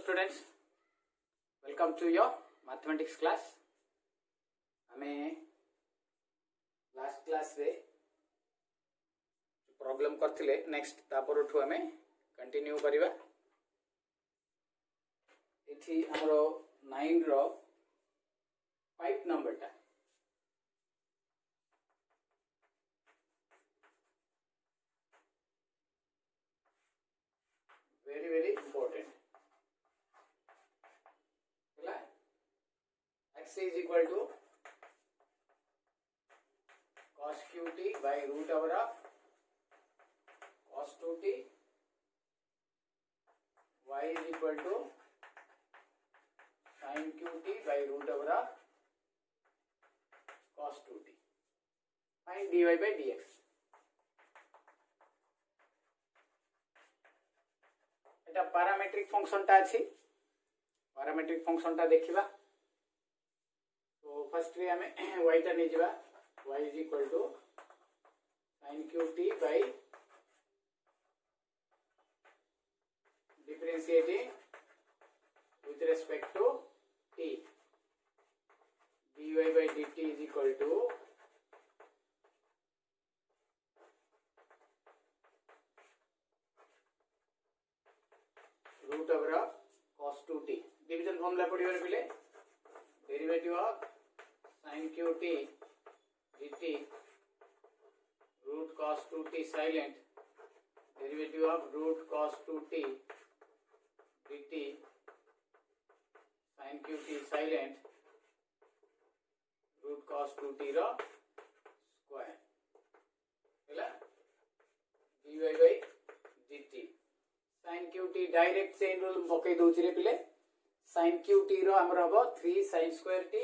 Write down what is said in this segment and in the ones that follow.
students, welcome to your mathematics class. हमें last class रे problem करथिले next तापर उठु हमें continue करिवा. इथि हमरो 9 रो 5 नंबर टा very important. X is equal to cos qt by root over of cos 2t. Y is equal to sin qt by root over of cos 2t. Find dy by dx. এটা parametric function टा अछि. Parametric function टा देखिबा. तो first ray हमें y टा नै जिबा. Y is equal to sin qt by differentiating with respect to t. dy by dt is equal to root over of cos 2t. Division formula पढ़िबार पिले derivative of sin qt dt root cos 2t silent derivative of root cos 2t dt sin qt silent root cos 2t रो square हैला dy by dt sin qt direct chain rule पकई दोछि रे पिले. sin qt रो हमर हबो 3 sin square t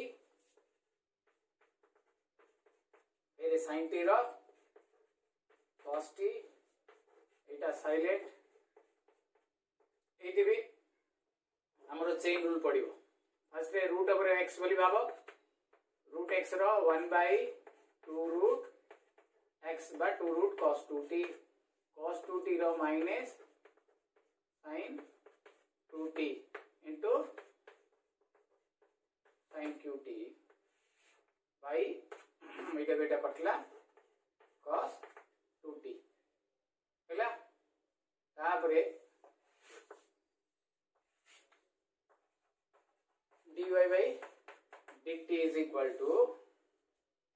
मेरे sin t रो cos t एटा साइलेंट एति भी हमर चेन रूल पडिबो. फर्स्ट रे रूट ओवर x बोली भाबो. रूट x रो 1 by 2 root x by 2 root cos 2t. cos 2t रो minus sin 2t into sin qt by इटा बेटा पटला cos 2t हैला. तापरे dy by dt is equal to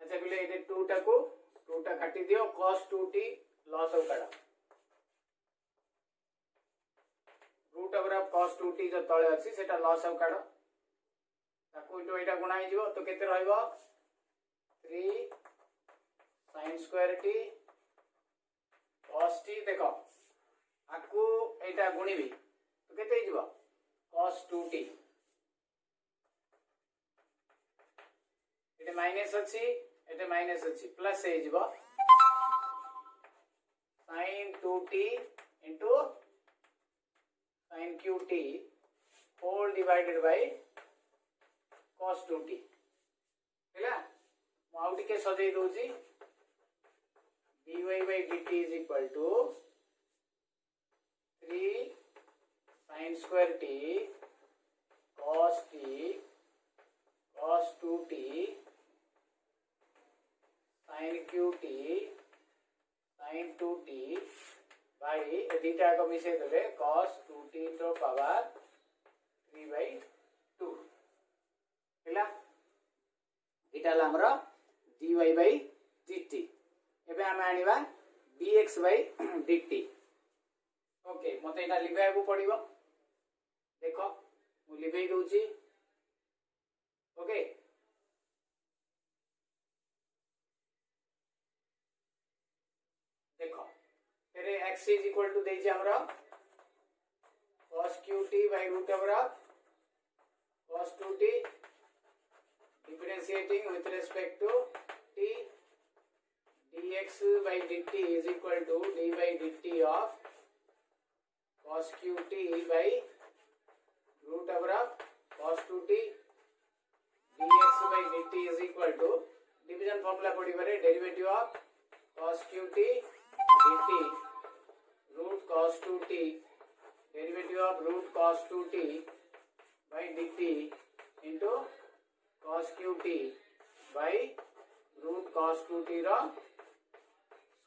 अच्छा बिले इटे 2 टा को 2 टा काटी दियो. cos 2t लॉस हो काडा root over of cos 2t जो तळे अछि सेटा लॉस ऑफ काढो. ताको इटो एटा गुणा हे जिवो तो केते रहइबो 3 sin square t cos t. देखो आकु एटा गुणीबी तो केते हे जिवो cos 2t. एटे माइनस अछि एटे माइनस अछि प्लस हे जिवो sin 2t into sin qt whole divided by cos 2t हैला. मु आउ टिके सजै doji. dy by dt is equal to 3 sin square t cos t cos 2t sin qt sin 2t by dita को मिसे देबे cos 2t to power 3 by 2 हैला. इटा हमरो dy by dt. एबे हम आनिबा dx by dt. ओके मते इटा लिखैबो पड़िबो. देखो मु लिखै दोछि. ओके देखो तेरे x is equal to देछि हमरा cos qt by root over of cos 2t differentiating with respect to t. dx by dt is equal to d by dt of cos qt by root over of cos 2t. dx by dt is equal to division formula पड़ी बारे derivative of cos qt dt root cos 2t derivative of root cos 2t by dt into cos qt by root cos 2t रो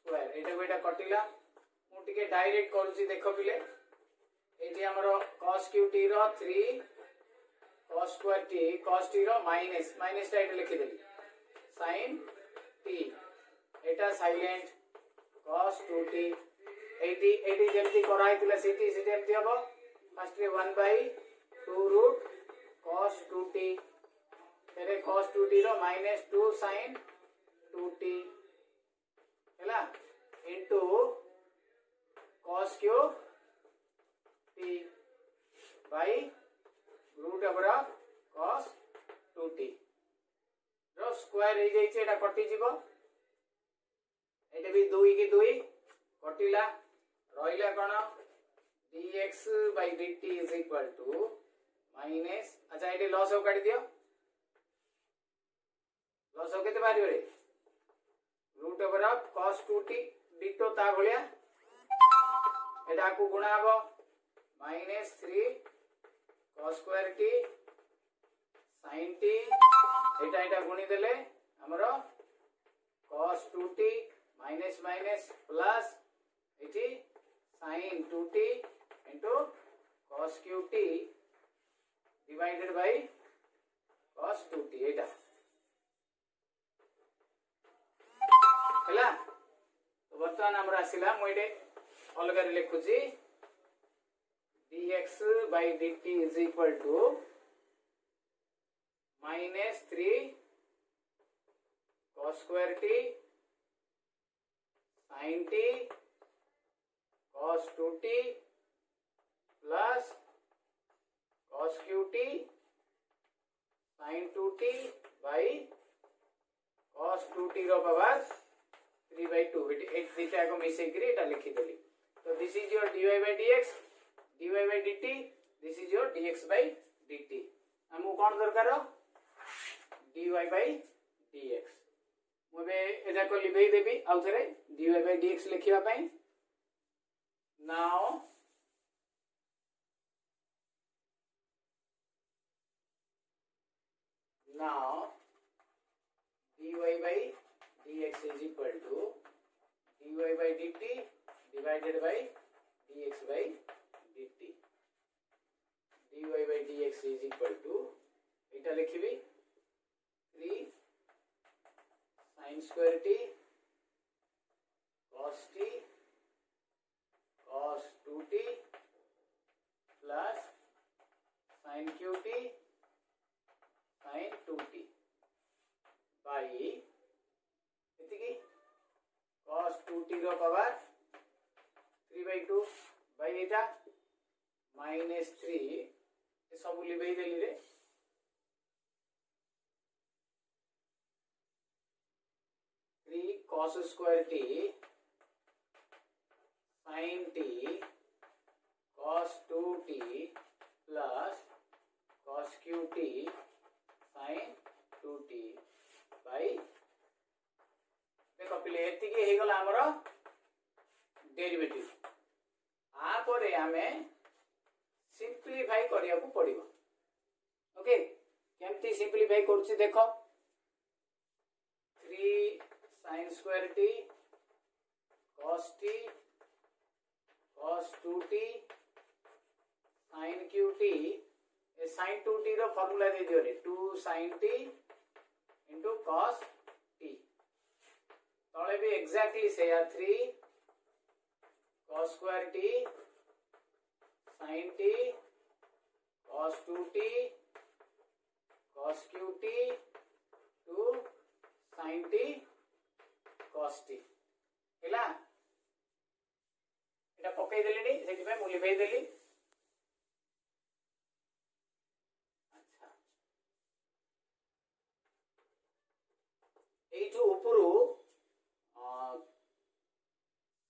square एटा को एटा कटिला मु टिके direct करूची देखो पिले एटी हमरो cos qt रो 3 cos square t cos t rho minus minus टा एटा लिखि देली sin t एटा साइलेंट cos 2t एटी जेमती कराइतिला सीटी एमती हबो first ray 1 by 2 root cos 2t तेरे cos 2t रो minus 2 sin 2t हैला into cos q t by root over cos 2t रो square हे जाई एटा कटि जीवो एटा भी 2 की 2 कटिला रहिला कोन dx by dt is equal to minus अच्छा एटे लॉस हो काटी दियो लॉस हो केते बारी रे root over of cos 2t ditto ता भलिया एटा को गुणा हबो -3 cos square t sin t एटा एटा गुणी देले हमरो cos 2t minus minus plus eighty sin 2t into cos qt divided by cos 2t एटा हला तो वर्तमान हमरा आसिला मोइडे अलगा रे लिखुची dx by dt is equal to -3 cos square t sin t cos 2t plus cos qt sin 2t by cos 2t रो power 3 by 2 at theta को मिसे करी एटा लिखि देली तो this is your dy by dx dy by dt this is your dx by dt हमु कोन दरकार dy by dx मोबे एजा को लिखै देबी आउथरे dy by dx लिखिबा पई now dy by dx is equal to dy by dt divided by dx by dt dy by dx is equal to Etah लिखिबी 3 sin square t cos t cos 2t plus sin qt sin 2t by एतिकी cos 2t रो power 3 by 2 by एटा -3 ए सब लिबई देली रे 3 cos square t sin t cos 2t plus cos qt sin 2t by देखो पिले एतिकी हे गला हमरो derivative आ परे हमें सिंपलीफाई करिया को पड़िबो ओके केमती सिंपलीफाई करछि देखो 3 sin square t cos t cos 2t sin qt ए sin 2t रो फार्मूला दे दियो रे 2 sin t into cos t तळे भी एग्जैक्टली से 3 cos square t sin t cos 2t cos qt 2 sin t cos t हैला एटा पकई देली सेठी पे मु लिखै देली अच्छा एई जो ऊपरू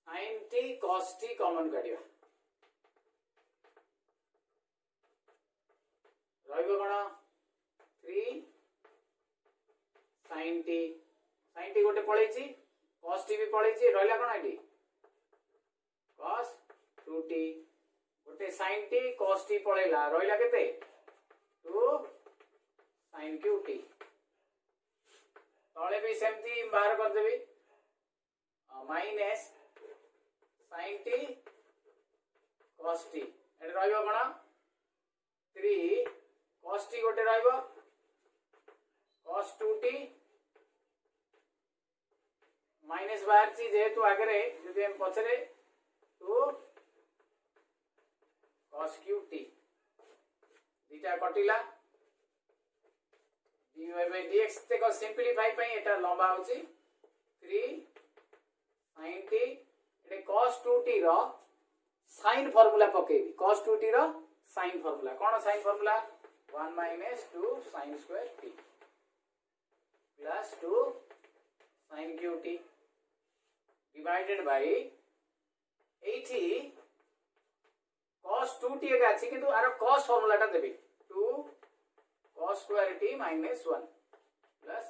sin t cos t common काढिबा रहइबो कोन 3 sin t गोटे पळैछि cos t भी पळैछि रहला कोन एटी cos 2t गोटे sin t cos t पळैला रहला केते टू sin qt तले भी सेमती बाहर कर देबी minus sin t cos t एट रहइबो कोन 3 cos t गोटे रहइबो cos 2t माइनस बाहर ची जेहेतु आगे जदि हम पछरे टू cos qt दीटा कटिला dy by dx देखो सिंपलीफाई पई एटा लंबा होची 3 sin t एटे cos 2t रो sin फार्मूला पकेबी cos 2t रो sin फार्मूला कोन sin formula 1 minus 2 sin square t plus 2 sin qt divided by 80 cos 2t का अछि किंतु आरो cos फार्मूलाटा देबी 2 cos square t minus 1 plus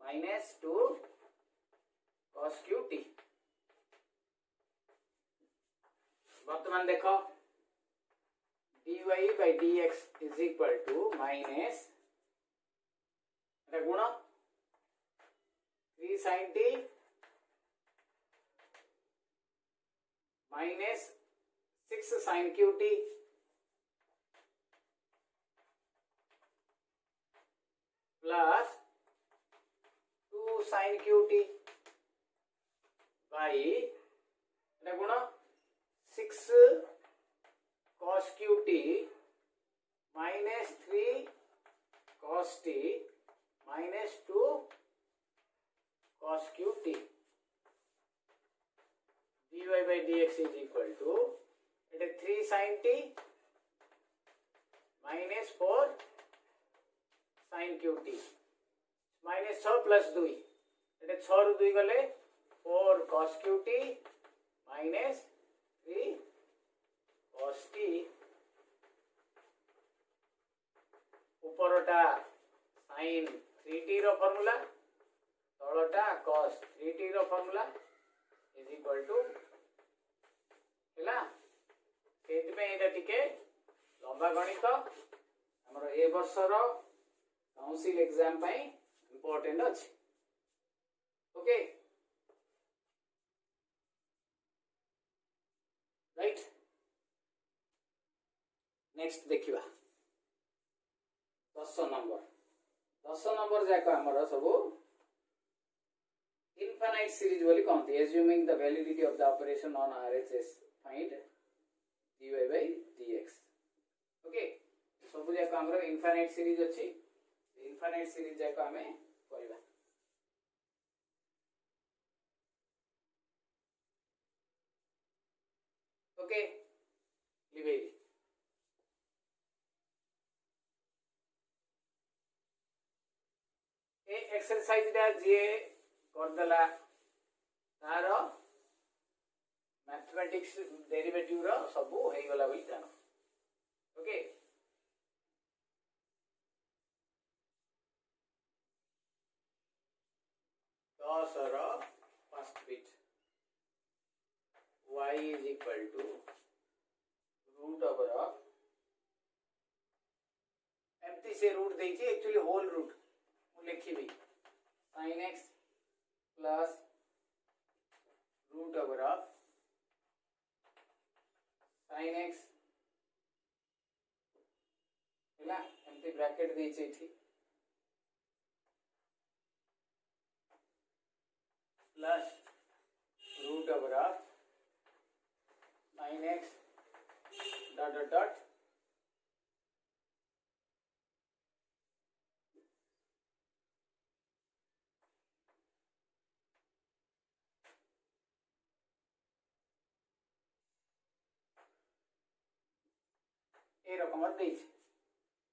minus 2 cos qt वर्तमान देखो dy by dx is equal to minus गुण 3 sin t minus 6 sin qt plus 2 sin qt by गुण 6 cos qt minus 3 cos t minus 2 cos qt dy by dx is equal to 3 sin t minus 4 sin qt minus 6 plus 2 एटे 6 रु 2 गले 4 cos qt minus 3 cos t ऊपरटा sin 3t रो formula तळटा cos 3t रो formula is equal to हैला सेति पे एटा टिके लंबा गणित हमर ए वर्ष रो काउंसिल एग्जाम पई इंपोर्टेंट अछि ओके राइट नेक्स्ट देखिबा 10 नंबर जाका हमर सब infinite series बोली कहते assuming the validity of the operation on RHS find dy by dx okay सब जाका हमर infinite series अछि infinite series जाका हमें करबा ओके लिबेली ए एक्सरसाइज दा जे करदला तार मैथमेटिक्स डेरिवेटिव रो सब हे गला बोली जानो ओके दस रो first bit y is equal to root over of एमती से रूट देछि एक्चुअली होल रूट मु लिखिबी sin x plus root over of sin x हैला एमती ब्रैकेट देछि एठी plus root over of sin x dot dot dot ए रकम देछि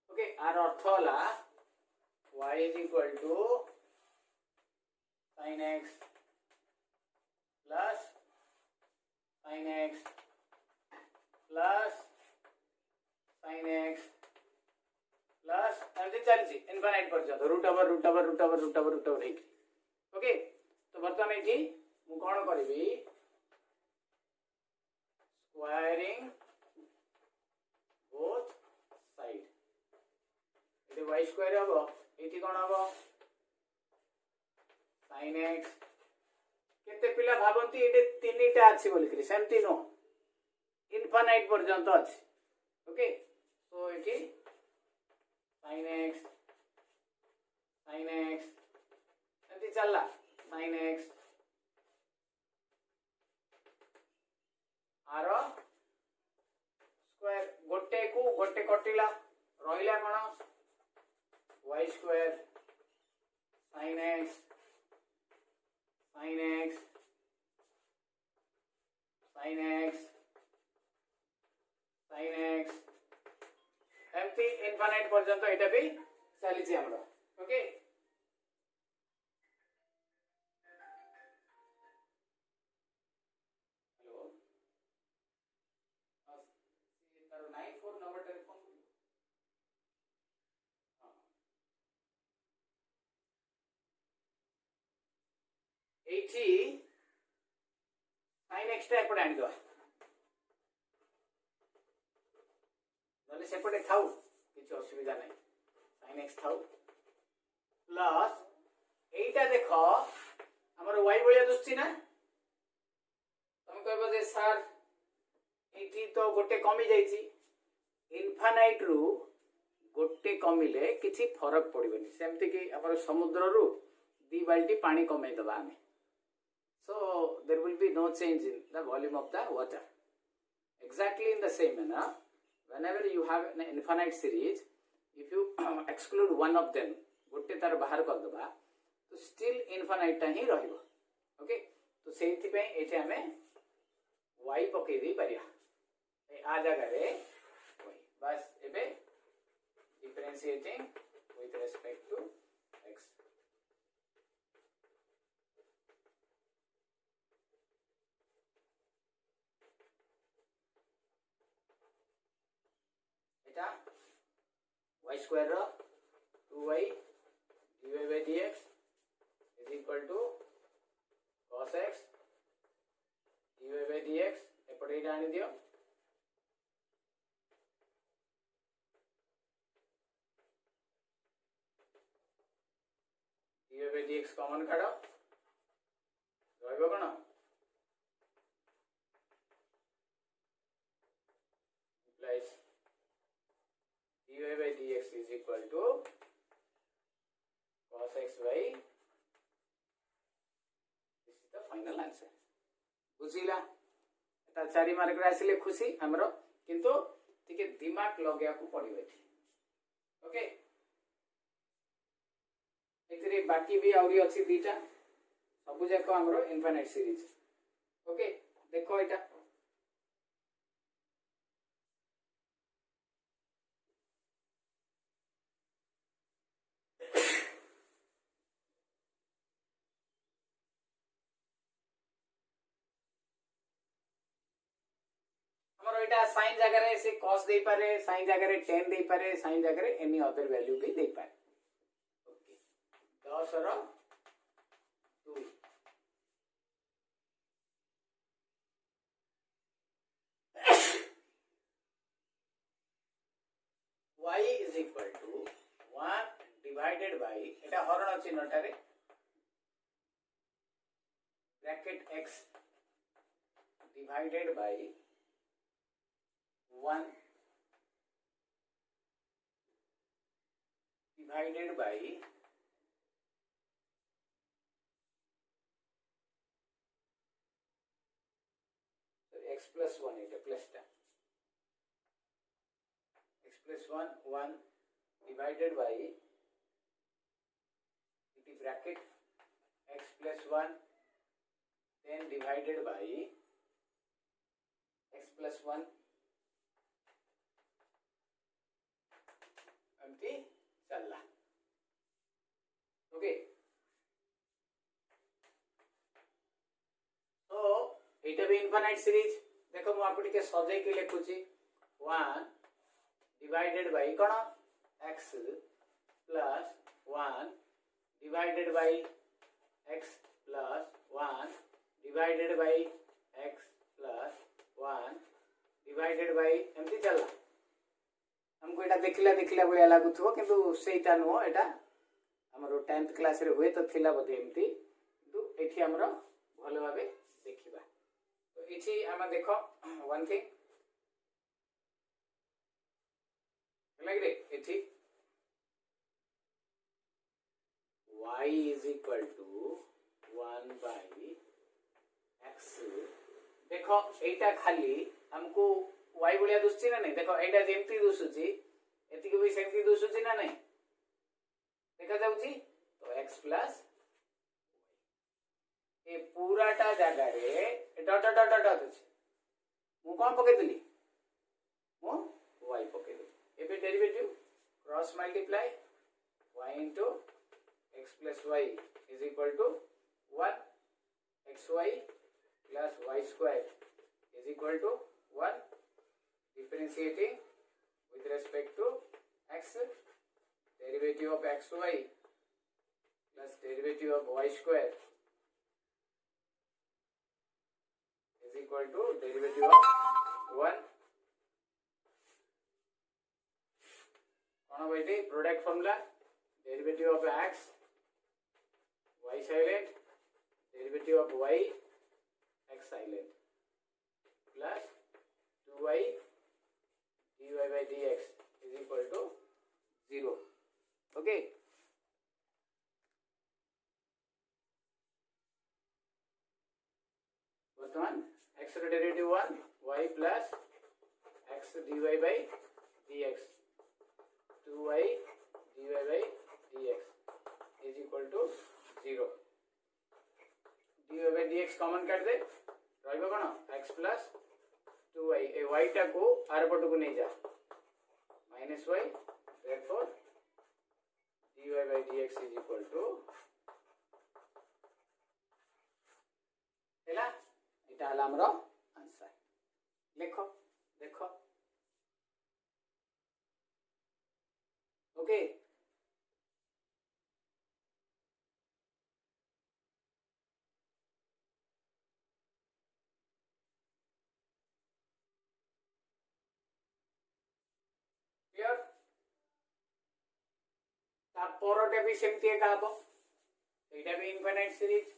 ओके आर अर्थ होला y is equal to sin x plus sin x plus sin x plus एमती चलछि infinite पर्यंत root over root over root over root over root over okay तो वर्तमान एठी मु कोन करबी squaring both side y square हम ये कौन हम sin x केते पिला भाबंती एटे तीनटा अछि बोलिकरी सेमती नो इनफाइनाइट पर्यंत अछि okay so eighty sin x एमती चलला sin x आर स्क्वायर गोटे को गोटे कटिला रहिला कोन y स्क्वायर sin x एमती इनफाइनाइट पर्यंत एटा भी चली छी हमरा ओके हेलो तारो 94 नंबर टेलीफोन एठी sin x टा एपटे आनी दो नले सेपटे थाउ किछ असुविधा नै sin x थाउ प्लस एटा देखो हमर y बलिया दुस्ती ना तुम कहबो जे सर एठी तो गोटे कमी जाईची इनफाइनाइट रु गोटे कमिले किछि फरक पड़िबनी सेमति कि हमर समुद्र रु दी बाल्टी पानी कमे दबा हमें so there will be no change in the volume of the water exactly in the same manner whenever you have an infinite series if you exclude one of them गोटे तार बाहर कर दबा तो still infinite टा ही रहिबो okay तो सेथि पे एठे हमें y पके दी परिया ए आ जगह रे y बस एबे differentiating with respect to x eta y square ro 2y dy by dx is equal to cos x dy by dx एपटे एटा आनी दियो dy by dx कॉमन काढो रहइबो कोन implies dy by dx is equal to cos x by this is the final answer बुझिला Etah 4 mark रे आसिले खुशी हमरो किंतु ठीक दिमाग लगया को पड़िबे ओके एथरे बाकी भी आउरी अछि दीटा सब जाको हमरो इनफाइनाइट सीरीज ओके देखो एटा एटा sin जगह रे से cos दे पारे sin जगह रे tan दे पारे sin जगह रे एनी अदर वैल्यू भी दे पारे okay 10 row 2 y is equal to 1 divided by एटा हरण चिन्ह टारे bracket x divided by 1 divided by x plus 1 it plus टा x plus 1 divided by it bracket x plus 1 then divided by x plus 1 एमती चलला okay तो एटा भी infinite series देखो मु आपको के सजाई के लिखुची 1 divided by cone x plus 1 divided by x plus 1 divided by x plus 1 divided by एमती चलला हमको एटा देखला देखला भाया लगुव किंतु सेटा नुह एटा हमर 10th क्लास रे हुए तो थिला बोधे एमती किंतु एठी हमर भलो भाबे देखिबा। तो एठी हम देखो वन थिंग लाइक रे एठी y is equal to 1 by x देखो एटा खाली हमको y बोलिया दुसची ना नहीं देखो एटा जेमती दुसुची एति के भी सेमती दुसुची ना नहीं देखा जाउची तो x प्लस ए पूराटा जगह रे डॉट डॉट डॉट डॉट अछि मु कोन पके दिली मु y पके दिली एबे derivative cross multiply y into x plus y is equal to 1 xy plus y square is equal to 1 differentiating with respect to x derivative of xy plus derivative of y square is equal to derivative of 1 कौन बैठे product formula derivative of x y silent derivative of y x silent plus 2y dy by dx is equal to 0 okay वर्तमान x row derivative 1 y plus x dy by dx 2y dy by dx is equal to 0 dy by dx common काट दे रहइबो कोन x plus 2y ए y टा को are पट को नै जा -y therefore dy by dx is equal to हैला एटा हला हमरो आंसर लिखो देखो ओके क्लियर ता परटे भी सेमती एका हबो एटा भी इनफाइनाइट सीरीज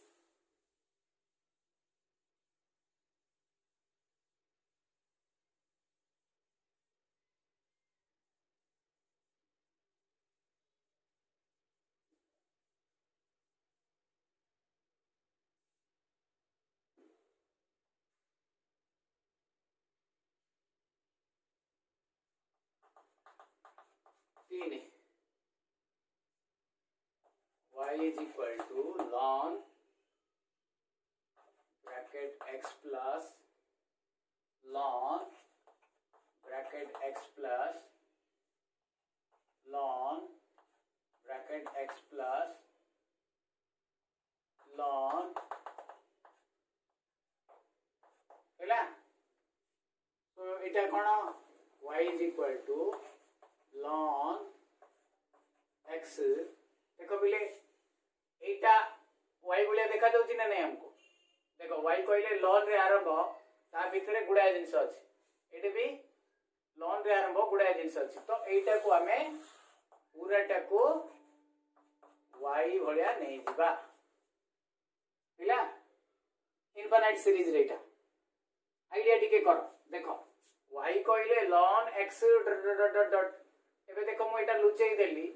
तीन y is equal to ln bracket x plus ln bracket x plus ln bracket x plus ln हैला तो एटा कोन y is equal to ln x देखो बिले एटा y बोलिया देखा जाउची ना नहीं हमको देखो y कहले ln रे आरंभ ता भितरे गुडा जिंस अछि एटे भी ln रे आरंभ गुडा जिंस अछि तो एटा को हमें पूराटा को y भलिया नहीं दिबा हिला इनफाइनाइट सीरीज रेटा आइडिया टिके करो देखो y कहले ln x dot dot dot एबे देखो मु एटा लुचेई देली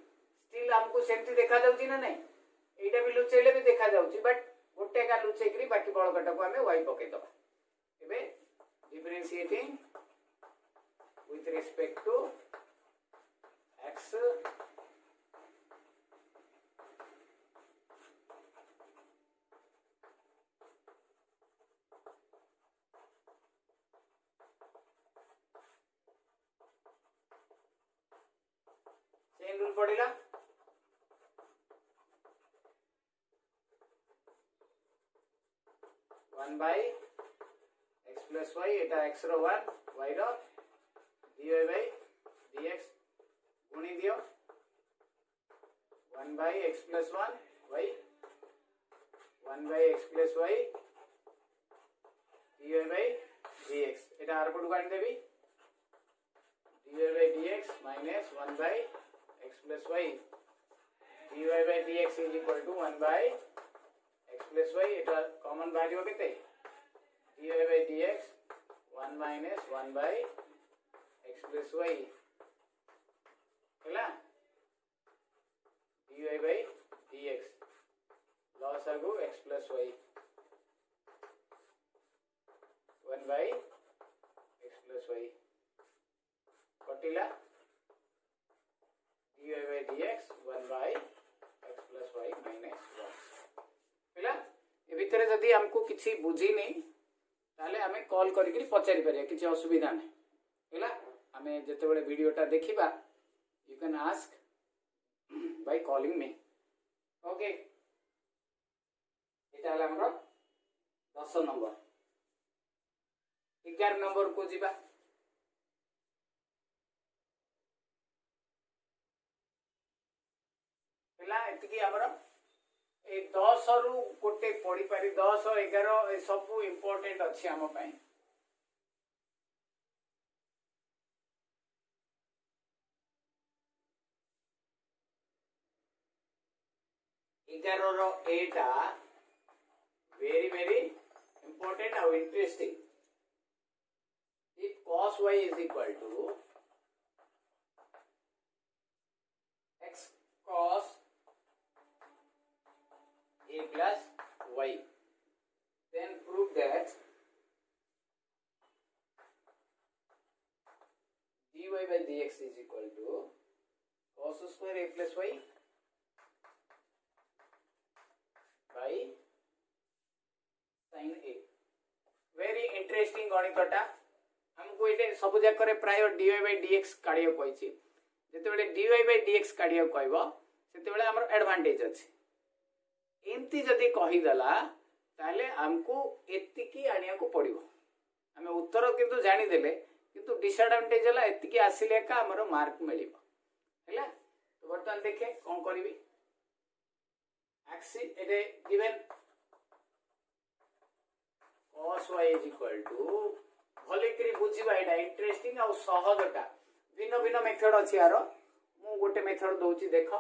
स्टिल हमको सेमती देखा जाउची ना नहीं एटा भी लुचेले भी देखा जाउची बट गोटे का लुचेई करी बाकी बळकटा को हमें y पके दबा एबे differentiating with respect to x chain rule पड़ेगा 1 by x plus y Etah x रो 1 y row dy by dx गुणी दियो 1 by x plus 1 y 1 by x plus y dy by dx Etah are पटु काढी देबी dy by dx dx minus 1 by x plus y. dy by dx is equal to 1 by x plus y. এটা common বাহিব কেতে? dy by dx 1 minus 1 by x plus y ହେଲା dy by dx loss आगु x plus y 1 by x plus y कटिला dy by dx 1 by x plus y minus 1 पिला ए भितर जदि हमको किछि बुझी नै ताले हमें कॉल करिकरी पचारि परिया किछि असुविधा नै पिला हमें जते बेले वीडियोटा देखिबा you can ask by calling me okay एटा हला हमरो 10 नंबर 11 नंबर को जिबा पिला एतिकी हमरो ए 10 रु गोटे पड़ी पारी 10 11 ए सब इंपोर्टेंट अछि हम पई 11 रो एटा very very important and interesting. If cos y is equal to x cos a plus y, then prove that dy by dx is equal to cos square a plus y by sin a. Very interesting गणितटा हमको ये सब जाकर प्राय dy by dx काढ़ियो कहिछि जते बेले dy by dx काढ़ियो कहबो सेते बेले हमर एडवांटेज अछि एमती जदी कहि दला ताले हमको एतिकी आनिया को पड़िबो हमें उत्तर किंतु जानि देले किंतु डिसएडवांटेज हला एतिकी आसिले का हमर मार्क मिलिबो हैला तो बर्तन देखे कोन करबी axis Ete given cos y is equal to भले करी बुझिबा एटा इंटरेस्टिंग आ सहजटा भिन्न भिन्न मेथड अछि यारो मु गोटे मेथड दोछि देखो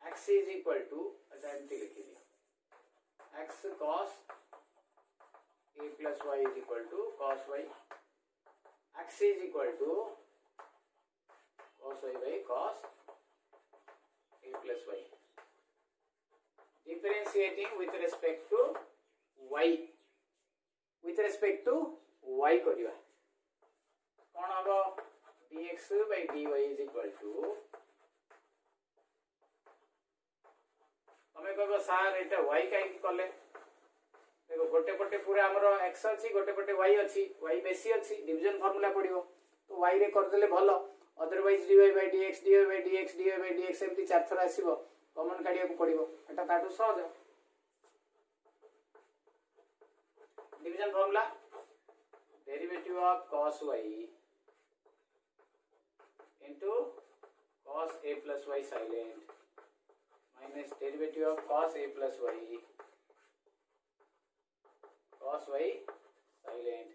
x is equal to Etah anti लिखि दियो x cos a plus y is equal to cos y x is equal to cos y by cos a plus y differentiating with respect to y with respect to y करिया कोन हबो dx by dy is equal to हमें कहबो sir एटा y काई करले देखो गोटे पटे पूरा हमरो x अछि गोटे पटे y अछि y बेसी अछि डिवीजन फार्मूला पडिबो तो y रे कर देले भलो अदरवाइज dy by dx एमती चार थरा आसीबो कॉमन काढिया को पडिबो एटा ताटू सहज division formula derivative of cos y into cos a plus y silent minus derivative of cos a plus y silent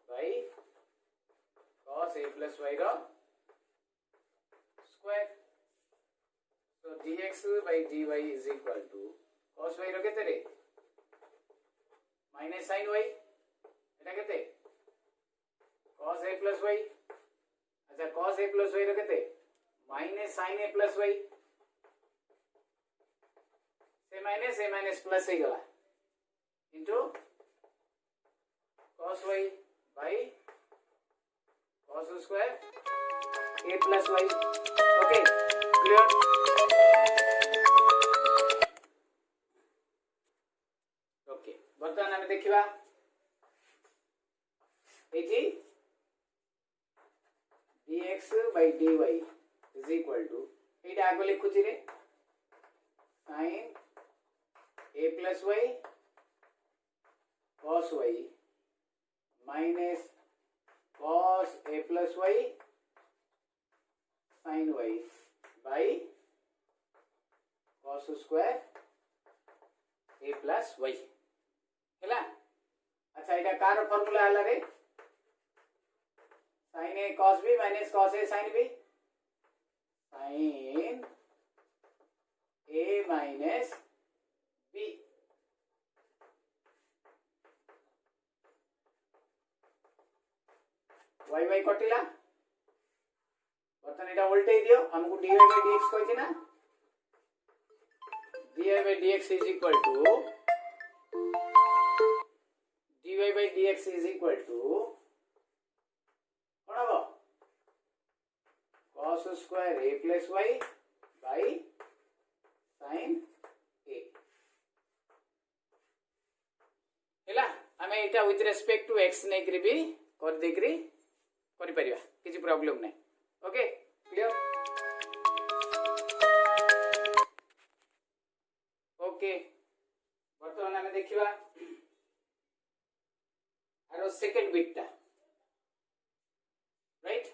by cos a plus y रो square. So dx by dy is equal to cos y रो केते रे minus sin y एटा केते cos a plus y अच्छा cos a plus y रो केते minus sin a plus y से minus plus हे गला into cos y by cos square a plus y okay clear okay बर्तमान हमें देखिबा एठी dx by dy is equal to एटा आगो लिखुची रे sin a plus y cos y minus cos a plus y sin y by cos square a plus y हैला अच्छा एटा car formula हला रे sin a cos b minus cos a sin b, sin a minus b. y y कटिला बर्तन एटा उल्टे दियो हमको dy by dx कहछि ना dy by dx is equal to dy by dx is equal to कौन हबो cos square a plus y by sin a हैला हमें एटा with respect to x नै करी भी कर देकरी करि परिबा किछि प्रॉब्लम नै ओके क्लियर ओके वर्तमान हमें देखिबा आरो सेकंड बिटटा राइट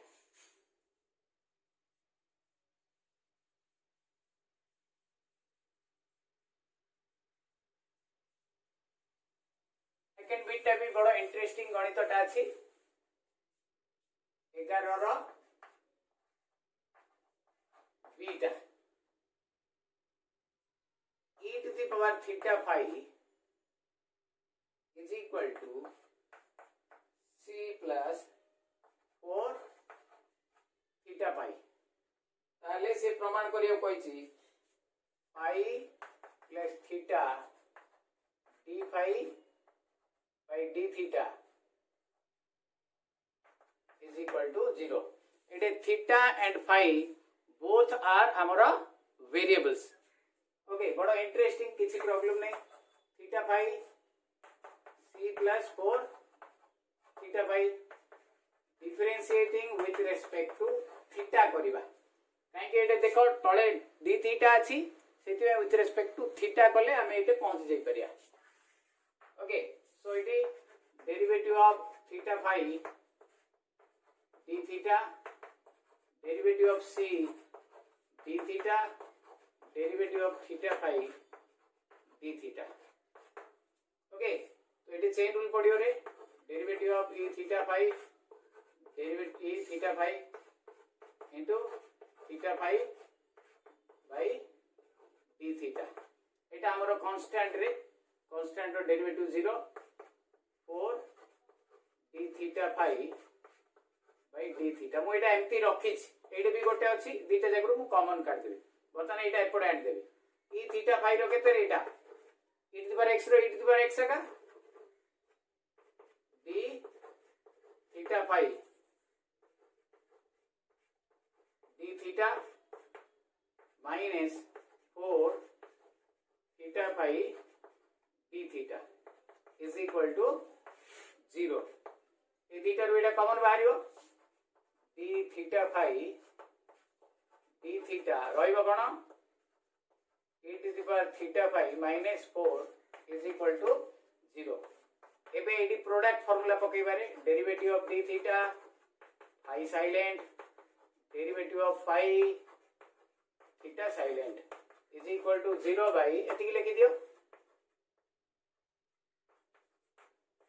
सेकंड बिटटा भी बड़ा इंटरेस्टिंग गणितटा अछि 11 रो beta e to the power theta phi is equal to c plus 4 theta phi ताले से प्रमाण करियो कहछि phi plus theta d phi by d theta is equal to 0. It is theta and phi both are our variables. Okay, बड़ा interesting किसी problem नहीं theta phi c plus 4 theta phi differentiating with respect to theta करिबा काहे कि एटे देखो तळे d theta अछि सेति में with respect to theta कले हमें एटे पहुंच जाई परिया okay so it is derivative of theta phi d theta derivative of c d theta derivative of theta phi d theta okay तो ये चेन रूल पड़ियो रे derivative of e theta phi derivative e theta phi into theta phi by d theta एटा हमरो constant रे constant row derivative 0 4 d theta phi by d theta मु एटा एम्ति रखिछ एटा भी गोटे अछि दीटा जगरो मु कॉमन काट देबी बर्तन एटा एपड ऐड देबी e theta phi रो केते रे एटा e to the power x रो e to the power x का d theta phi d theta minus 4 theta phi d theta is equal to 0 e theta रो एटा कॉमन बाहरियो d theta phi d theta रहइबो कोन e to the power theta phi minus 4 is equal to 0 एबे AD product formula पकई बारे derivative of d theta phi silent derivative of phi theta silent is equal to 0 by eighty के लिखि दियो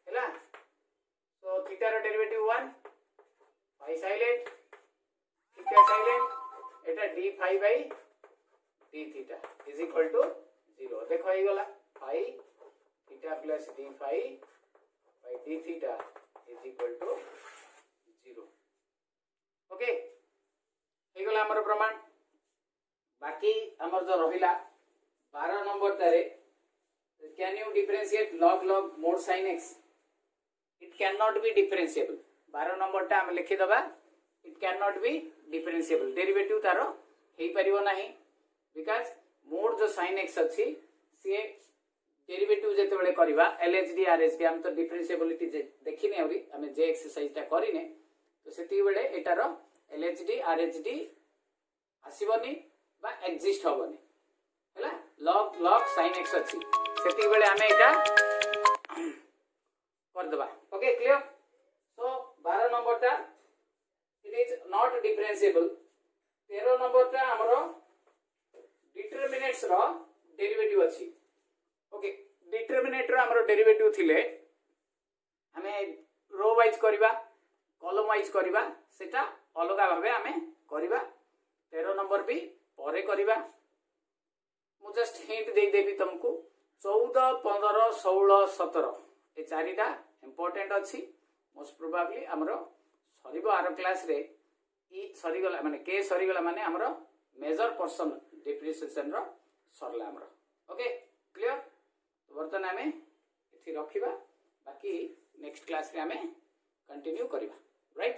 हैला so theta row derivative 1 phi silent theta silent Etah d phi by d theta is equal to 0 देखो हे गला phi theta plus d phi by d theta is equal to 0 okay हे गला हमर प्रमाण बाकी हमर जो रहिला 12 नंबर तारे can you differentiate log mod sin x it cannot be differentiable 12 number टा हम लिखि दबा it cannot be differentiable derivative तारो हेई परिबो नाही बिकॉज़ मोड जो sin x अछि से डेरिवेटिव जते बेले करबा LHD RHD हम तो डिफरेंशिएबिलिटी देखिने औरी हम जे एक्सरसाइज ता करिने तो सेति बेले एटारो LHD RHD आसीबनी बा एग्जिस्ट होबनी हैला log sin x अछि सेति बेले हमें एटा कर दबा ओके क्लियर सो 12 नंबर टा it is not differentiable 13 number टा हमरो डिटरमिनेट्स रो डेरिवेटिव अछि ओके डिटरमिनेट रो हमरो डेरिवेटिव थिले हमें रो वाइज करबा कॉलम वाइज करवा सेटा अलग भावे आमे करवा 13 नंबर भी परे करवा मु जस्ट हिंट दे देबी तुमको 14 15 16 17 ए चारिटा इंपोर्टेंट अच्छी मोस्ट प्रोबाब्ली हमरो सरीबो आरो क्लास रे ई सरीगला माने के सरीगला माने हमरो मेजर पर्सन डिप्रिसिएशन रो सरला हमरो ओके क्लियर तो बर्तन आमे इथि रखिबा बाकी नेक्स्ट क्लास रे आमे कंटिन्यू करबा राइट।